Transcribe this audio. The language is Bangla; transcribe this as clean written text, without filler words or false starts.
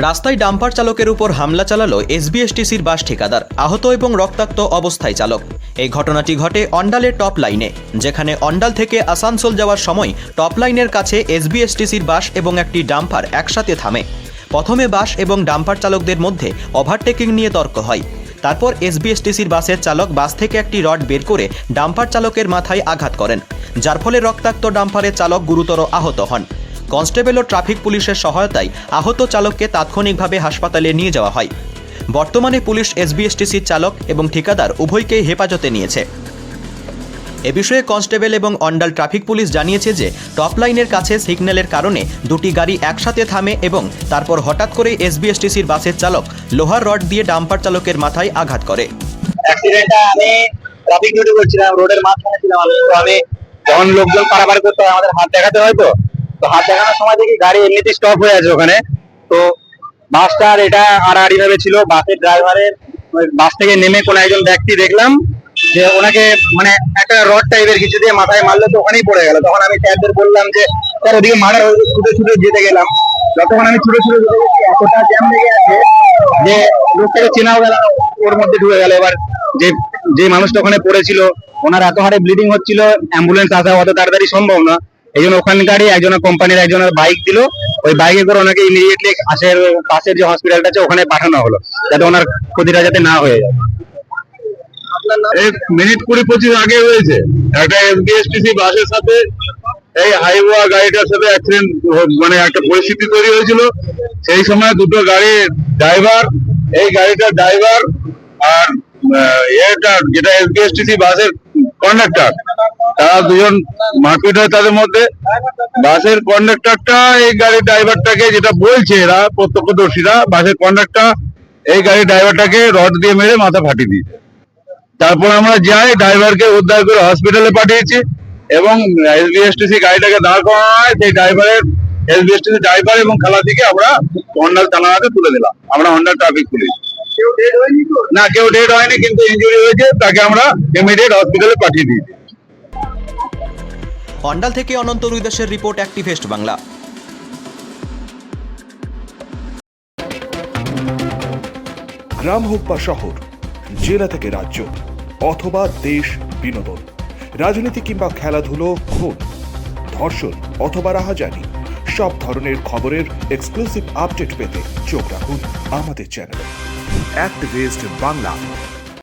রাস্তায় ডাম্পার চালকের উপর হামলা চালালো এসবিএসটিসির বাস ঠিকাদার, আহত এবং রক্তাক্ত অবস্থায় চালক। এই ঘটনাটি ঘটে অন্ডালের টপ লাইনে, যেখানে অন্ডাল থেকে আসানসোল যাওয়ার সময় টপ লাইনের কাছে এসবিএসটিসির বাস এবং একটি ডাম্পার একসাথে থামে। প্রথমে বাস এবং ডাম্পার চালকদের মধ্যে ওভারটেকিং নিয়ে তর্ক হয়। তারপর এসবিএসটিসির বাসের চালক বাস থেকে একটি রড বের করে ডাম্পার চালকের মাথায় আঘাত করেন, যার ফলে রক্তাক্ত ডাম্পারের চালক গুরুতর আহত হন। কনস্টেবল ও ট্রাফিক পুলিশের সহায়তায় আহত চালককে তাৎক্ষণিকভাবে হাসপাতালে নিয়ে যাওয়া হয়। বর্তমানে পুলিশ এসবিএসটিসির চালক এবং ঠিকাদার উভয়কেই হেফাজতে নিয়েছে। এ বিষয়ে কনস্টেবল এবং অন্ডাল ট্রাফিক পুলিশ জানিয়েছে যে টপ লাইনের কাছে সিগন্যালের কারণে দুটি গাড়ি একসাথে থামে এবং তারপর হঠাৎ করে এসবিএসটিসির বাসের চালক লোহার রড দিয়ে ডাম্পার চালকের মাথায় আঘাত করে। অ্যাক্সিডেন্টটা আমি ট্রাফিক ডিউটি করছিলাম, রোডের মাঝখানে ছিলাম। আমি যখন লোকজন পারাপার করতে হয় আমাদের হাত দেখাতে হয়, তো হাত দেখানোর সময় দেখি গাড়ি এমনিতেই স্টপ হয়ে আছে ওখানে। তো বাসটার এটা আড়াআড়ি ভাবে ছিল। বাসের ড্রাইভারের বাস থেকে নেমে কোন একজন ব্যক্তি দেখলাম যে ওনাকে মানে একটা রড টাইপের কিছু দিয়ে মাথায় মারলো, তো ওখানেই পড়ে গেল। তখন আমি স্যারদের বললাম যে স্যার ওদিকে মারা হয়েছে, ছুটে ছুটে যেতে গেলাম। যতক্ষণ আমি ছুটে ছুটে যেতে গেছি এতটা জ্যাম লেগে আছে যে লোকটাকে চেনাও গেল, ওর মধ্যে ঢুকে গেল। এবার যে মানুষটা ওখানে পড়েছিল ওনার এত হারে ব্লিডিং হচ্ছিল, অ্যাম্বুলেন্স আসা অত তাড়াতাড়ি সম্ভব না। এই জন্য ওখানকারই একজনের কোম্পানির একজনের বাইক দিল, ওই বাইকে করে ওনাকে ইমিডিয়েটলি পাশের যে হসপিটালটা আছে ওখানে পাঠানো হলো, যাতে ওনার ক্ষতিটা যাতে না হয়ে যায়। মিনিট 20-25 আগে হয়েছে একটা এসবিএসটিসি বাসের সাথে এই হাইওয়া গাড়িটার সাথে অ্যাক্সিডেন্ট, মানে একটা পরিস্থিতি তৈরি হয়েছিল। সেই সময় দুটো গাড়ির ড্রাইভার, এই গাড়িটার ড্রাইভার আর এটা যেটা এসবিএসটিসি বাসের কন্ডাক্টর, তারা দুজন মারপিট হয় তাদের মধ্যে। বাসের কন্ডাক্টরটা এই গাড়ির ড্রাইভারটাকে, যেটা বলছে এরা প্রত্যক্ষদর্শীরা, বাসের কন্ডাক্টর এই গাড়ির ড্রাইভারটাকে রড দিয়ে মেরে মাথা ফাটিয়ে দিয়েছে। তারপর আমরা যাই, ড্রাইভারকে উদ্ধার করে হসপিটালে পাঠিয়েছি এবং এসবিএসটিসি গাড়িটাকে দাঁড় করানো হয়। সেই ড্রাইভারের, এসবিএসটিসি ড্রাইভার এবং খালাদিকে আমরা অন্ডাল থানাতে তুলে দিলাম। আমরা অন্ডাল ট্রাফিক পুলিশ। না, কেউ ডেড হয়নি, কিন্তু ইনজুরি হয়েছে, তাকে আমরা ইমিডিয়েট হসপিটালে পাঠিয়ে দিয়েছি। অন্ডাল থেকে অনন্ত রুইদাসের রিপোর্ট, অ্যাক্টিভেস্ট বাংলা। গ্রাম হোক বা শহর, জেলা থেকে রাজ্য অথবা দেশ, বিনোদন, রাজনীতি কিংবা খেলাধুলো, খুন, ধর্ষণ অথবা রাহাজানি, সব ধরনের খবরের এক্সক্লুসিভ আপডেট পেতে চোখ রাখুন আমাদের চ্যানেলে অ্যাক্টিভেস্ট বাংলা।